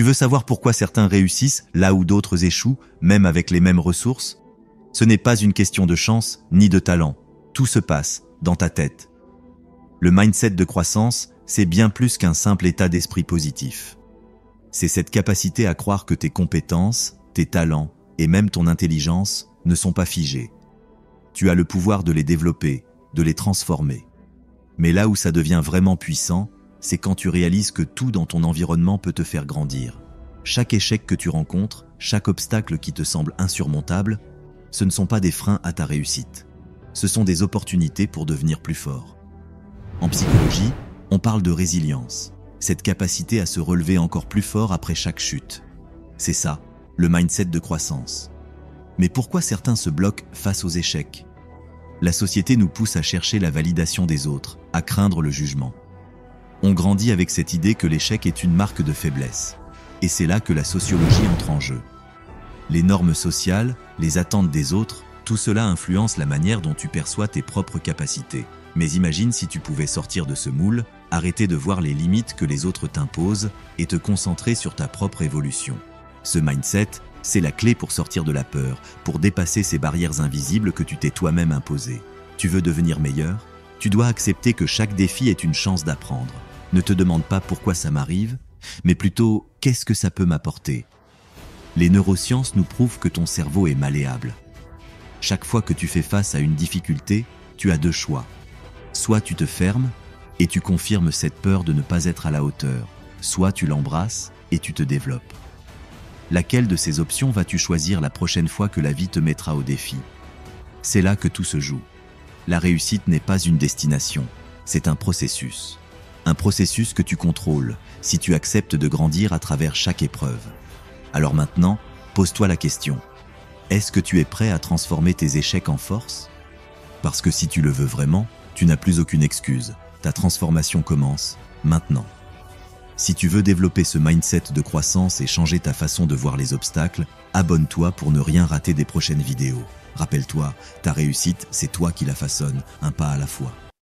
Tu veux savoir pourquoi certains réussissent là où d'autres échouent, même avec les mêmes ressources? Ce n'est pas une question de chance ni de talent. Tout se passe dans ta tête. Le mindset de croissance, c'est bien plus qu'un simple état d'esprit positif. C'est cette capacité à croire que tes compétences, tes talents et même ton intelligence ne sont pas figés. Tu as le pouvoir de les développer, de les transformer. Mais là où ça devient vraiment puissant, c'est quand tu réalises que tout dans ton environnement peut te faire grandir. Chaque échec que tu rencontres, chaque obstacle qui te semble insurmontable, ce ne sont pas des freins à ta réussite. Ce sont des opportunités pour devenir plus fort. En psychologie, on parle de résilience, cette capacité à se relever encore plus fort après chaque chute. C'est ça, le mindset de croissance. Mais pourquoi certains se bloquent face aux échecs? La société nous pousse à chercher la validation des autres, à craindre le jugement. On grandit avec cette idée que l'échec est une marque de faiblesse. Et c'est là que la sociologie entre en jeu. Les normes sociales, les attentes des autres, tout cela influence la manière dont tu perçois tes propres capacités. Mais imagine si tu pouvais sortir de ce moule, arrêter de voir les limites que les autres t'imposent et te concentrer sur ta propre évolution. Ce mindset, c'est la clé pour sortir de la peur, pour dépasser ces barrières invisibles que tu t'es toi-même imposées. Tu veux devenir meilleur? Tu dois accepter que chaque défi est une chance d'apprendre. Ne te demande pas pourquoi ça m'arrive, mais plutôt qu'est-ce que ça peut m'apporter. Les neurosciences nous prouvent que ton cerveau est malléable. Chaque fois que tu fais face à une difficulté, tu as deux choix. Soit tu te fermes et tu confirmes cette peur de ne pas être à la hauteur, soit tu l'embrasses et tu te développes. Laquelle de ces options vas-tu choisir la prochaine fois que la vie te mettra au défi? C'est là que tout se joue. La réussite n'est pas une destination, c'est un processus. Un processus que tu contrôles si tu acceptes de grandir à travers chaque épreuve. Alors maintenant, pose-toi la question. Est-ce que tu es prêt à transformer tes échecs en force? Parce que si tu le veux vraiment, tu n'as plus aucune excuse. Ta transformation commence maintenant. Si tu veux développer ce mindset de croissance et changer ta façon de voir les obstacles, abonne-toi pour ne rien rater des prochaines vidéos. Rappelle-toi, ta réussite, c'est toi qui la façonne, un pas à la fois.